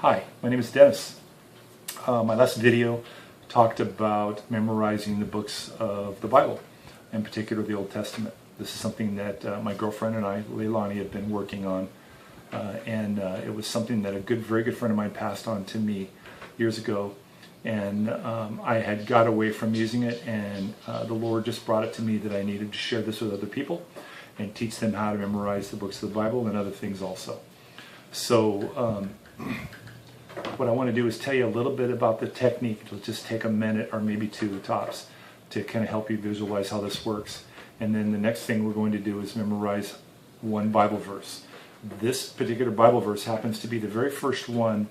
Hi, my name is Dennis. My last video talked about memorizing the books of the Bible, in particular the Old Testament. This is something that my girlfriend and I, Leilani, have been working on, and it was something that a very good friend of mine passed on to me years ago, and I had got away from using it, and the Lord just brought it to me that I needed to share this with other people and teach them how to memorize the books of the Bible and other things also. So what I want to do is tell you a little bit about the technique. It'll just take a minute or maybe two tops to kind of help you visualize how this works. And then the next thing we're going to do is memorize one Bible verse. This particular Bible verse happens to be the very first one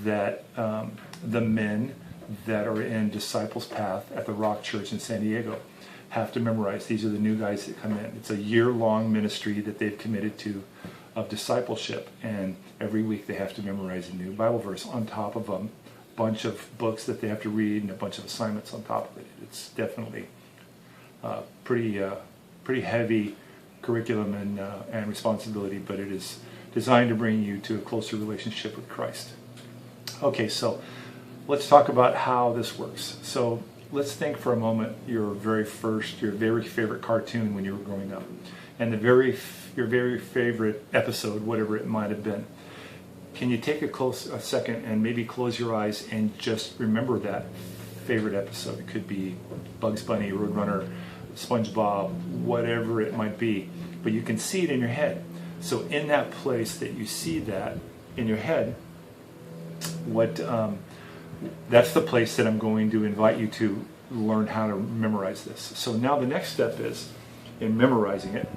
that the men that are in Disciples Path at the Rock Church in San Diego have to memorize. These are the new guys that come in. It's a year-long ministry that they've committed to of discipleship, and every week they have to memorize a new Bible verse on top of a bunch of books that they have to read and a bunch of assignments on top of it. It's definitely pretty heavy curriculum and responsibility, but it is designed to bring you to a closer relationship with Christ. Okay, so let's talk about how this works. So let's think for a moment your very favorite cartoon when you were growing up, and your very favorite episode, whatever it might have been. Can you take a second and maybe close your eyes and just remember that favorite episode? It could be Bugs Bunny, Roadrunner, SpongeBob, whatever it might be, but you can see it in your head. So in that place that you see that in your head, that's the place that I'm going to invite you to learn how to memorize this. So now the next step is, in memorizing it,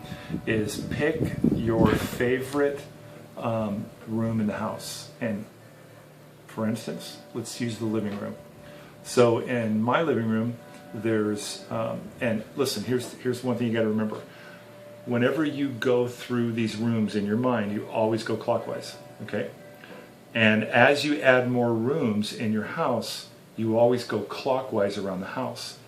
is pick your favorite room in the house. And for instance, let's use the living room. So in my living room, there's and listen, here's one thing you got to remember. Whenever you go through these rooms in your mind, you always go clockwise, okay? And as you add more rooms in your house, you always go clockwise around the house.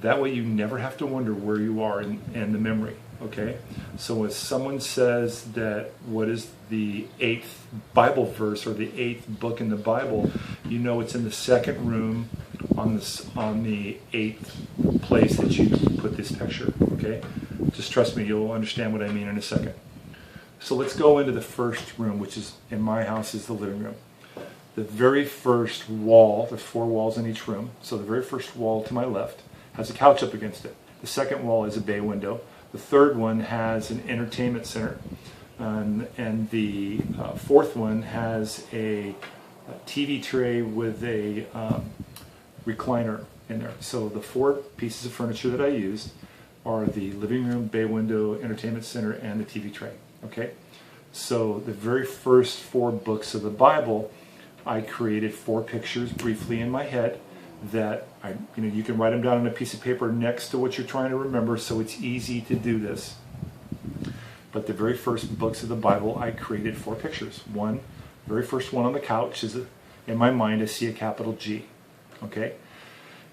That way you never have to wonder where you are in the memory, okay? So if someone says that what is the 8th Bible verse or the 8th book in the Bible, you know it's in the second room on the 8th place that you put this picture, okay? Just trust me, you'll understand what I mean in a second. So let's go into the first room, which is, in my house, is the living room. The very first wall, there's 4 walls in each room, so the very first wall to my left has a couch up against it. The second wall is a bay window. The third one has an entertainment center. And the fourth one has a TV tray with a recliner in there. So the 4 pieces of furniture that I used are the living room, bay window, entertainment center, and the TV tray. Okay? So the very first 4 books of the Bible, I created 4 pictures briefly in my head that you can write them down on a piece of paper next to what you're trying to remember, so it's easy to do this. But the very first books of the Bible, I created 4 pictures. Very first one on the couch is, in my mind, I see a capital G. Okay?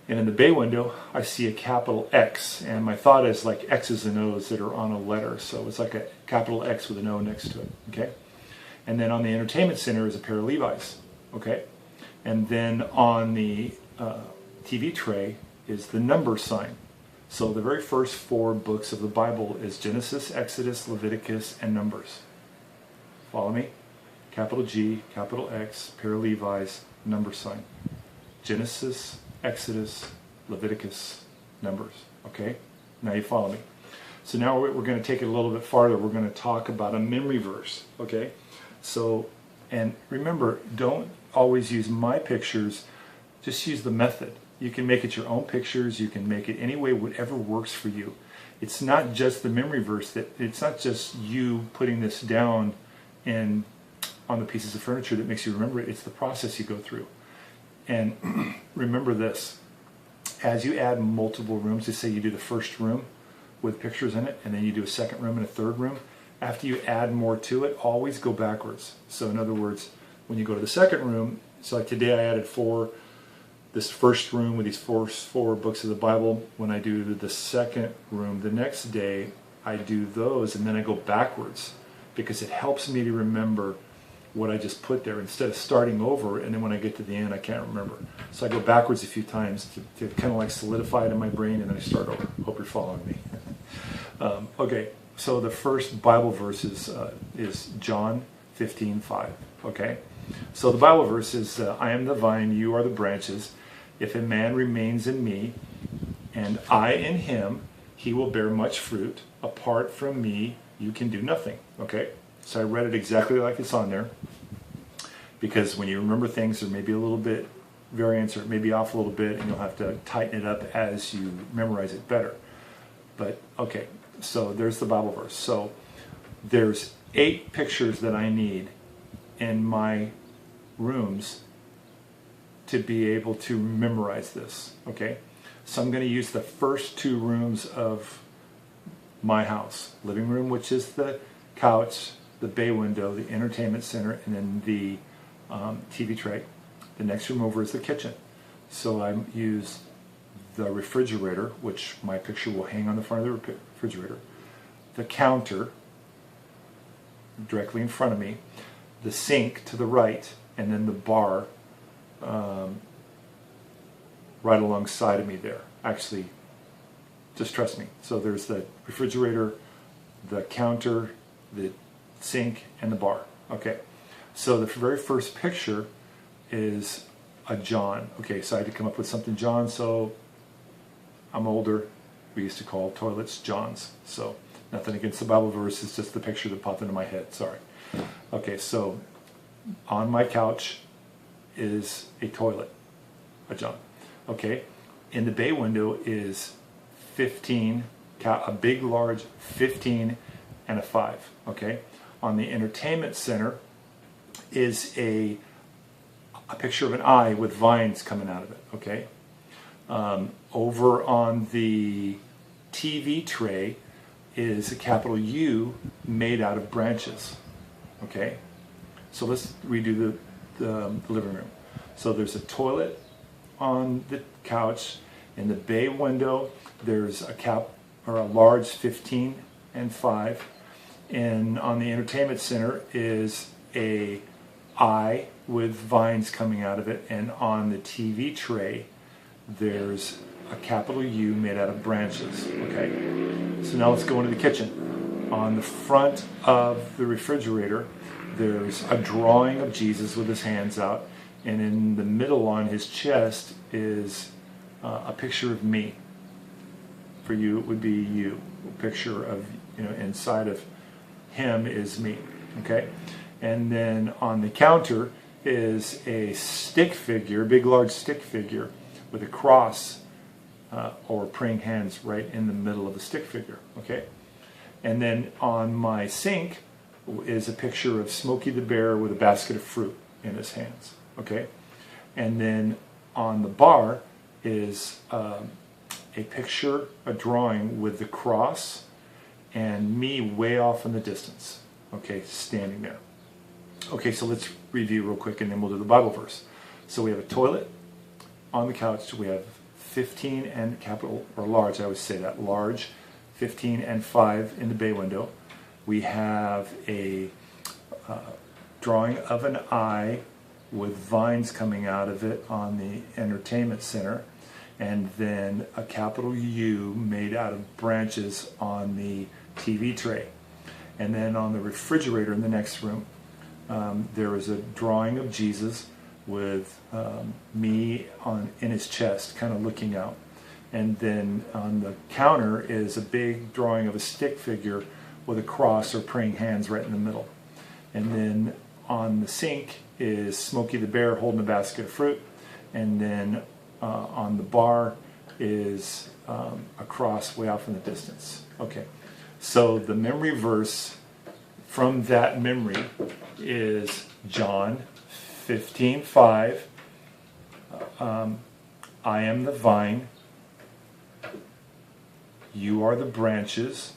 And in the bay window, I see a capital X. And my thought is like X's and O's that are on a letter. So it's like a capital X with an O next to it. Okay? And then on the entertainment center is a pair of Levi's. Okay? And then on the TV tray is the number sign. So the very first 4 books of the Bible is Genesis, Exodus, Leviticus, and Numbers. Follow me? Capital G, capital X, pair of Levi's, number sign. Genesis, Exodus, Leviticus, Numbers. Okay? Now you follow me. So now we're going to take it a little bit farther. We're going to talk about a memory verse. Okay? So, and remember, don't always use my pictures. Just use the method. You can make it your own pictures. You can make it any way, whatever works for you. It's not just the memory verse. It's not just you putting this down on the pieces of furniture that makes you remember it. It's the process you go through. And remember this. As you add multiple rooms, just say you do the first room with pictures in it, and then you do a second room and a third room. After you add more to it, always go backwards. So in other words, when you go to the second room, so like today I added this first room with these four books of the Bible. When I do the second room, the next day I do those, and then I go backwards because it helps me to remember what I just put there instead of starting over, and then when I get to the end I can't remember. So I go backwards a few times to kind of like solidify it in my brain, and then I start over. Hope you're following me. Okay, so the first Bible verse is John 15:5. Okay, so the Bible verse is, I am the vine, you are the branches. If a man remains in me, and I in him, he will bear much fruit. Apart from me, you can do nothing. Okay, so I read it exactly like it's on there, because when you remember things, there may be a little bit variance, or maybe off a little bit, and you'll have to tighten it up as you memorize it better. But okay, so there's the Bible verse. So there's 8 pictures that I need in my rooms to be able to memorize this. Okay, so I'm going to use the first 2 rooms of my house: living room, which is the couch, the bay window, the entertainment center, and then the TV tray. The next room over is the kitchen. So I use the refrigerator, which my picture will hang on the front of the refrigerator, the counter directly in front of me, the sink to the right, and then the bar right alongside of me there. Actually, just trust me. So there's the refrigerator, the counter, the sink, and the bar. Okay, so the very first picture is a John. Okay, so I had to come up with something John, so I'm older. We used to call toilets Johns. So nothing against the Bible verse, it's just the picture that popped into my head, sorry. Okay, so on my couch is a toilet, a John. Okay, in the bay window is 15, a big large 15 and a 5. Okay, on the entertainment center is a picture of an eye with vines coming out of it. Okay, over on the TV tray is a capital U made out of branches. Okay, so let's redo the living room. So there's a toilet on the couch. In the bay window there's a large 15 and 5, and on the entertainment center is a eye with vines coming out of it, and on the TV tray there's a capital U made out of branches. Okay, so now let's go into the kitchen. On the front of the refrigerator there's a drawing of Jesus with his hands out, and in the middle on his chest is a picture of me. For you it would be you. A picture of, inside of him is me. Okay, and then on the counter is a stick figure, big large stick figure with a cross or praying hands right in the middle of the stick figure. Okay, and then on my sink is a picture of Smokey the Bear with a basket of fruit in his hands. Okay, and then on the bar is a picture, a drawing with the cross and me way off in the distance. Okay, standing there. Okay, so let's review real quick, and then we'll do the Bible verse. So we have a toilet on the couch. We have 15 and capital, or large, I always say that, large, 15 and 5 in the bay window. We have a drawing of an eye with vines coming out of it on the entertainment center, and then a capital U made out of branches on the TV tray. And then on the refrigerator in the next room, there is a drawing of Jesus with me in his chest, kind of looking out. And then on the counter is a big drawing of a stick figure with a cross or praying hands right in the middle. And then on the sink is Smokey the Bear holding a basket of fruit. And then on the bar is a cross way off in the distance. Okay, so the memory verse from that memory is John 15:5. I am the vine, you are the branches.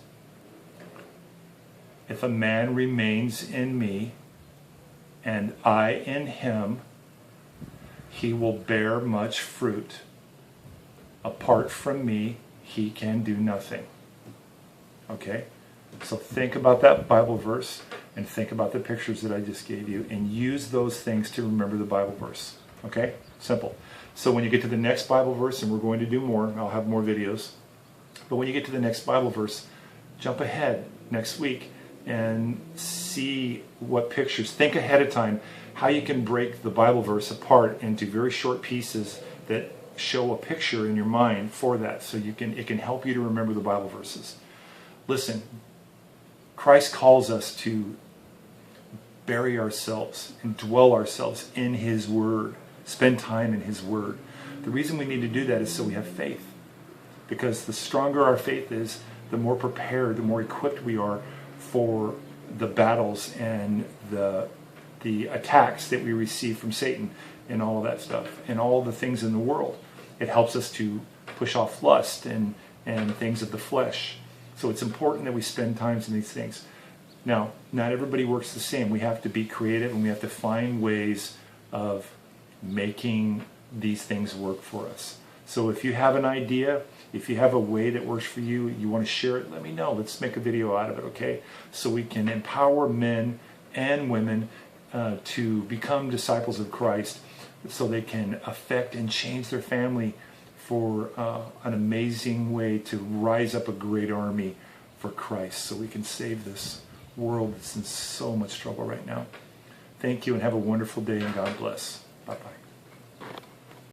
If a man remains in me, and I in him, he will bear much fruit. Apart from me, he can do nothing. Okay? So think about that Bible verse, and think about the pictures that I just gave you and use those things to remember the Bible verse. Okay? Simple. So when you get to the next Bible verse, and we're going to do more, I'll have more videos, but when you get to the next Bible verse, jump ahead next week and see what pictures. Think ahead of time how you can break the Bible verse apart into very short pieces that show a picture in your mind for that, so it can help you to remember the Bible verses. Listen, Christ calls us to bury ourselves and dwell ourselves in His Word, spend time in His Word. The reason we need to do that is so we have faith, because the stronger our faith is, the more prepared, the more equipped we are for the battles and the attacks that we receive from Satan and all of that stuff and all the things in the world. It helps us to push off lust and things of the flesh. So it's important that we spend time in these things. Now, not everybody works the same. We have to be creative, and we have to find ways of making these things work for us. So if you have an idea, if you have a way that works for you, you want to share it, let me know. Let's make a video out of it, okay? So we can empower men and women to become disciples of Christ, so they can affect and change their family for an amazing way to rise up a great army for Christ, so we can save this world that's in so much trouble right now. Thank you, and have a wonderful day, and God bless. Bye-bye.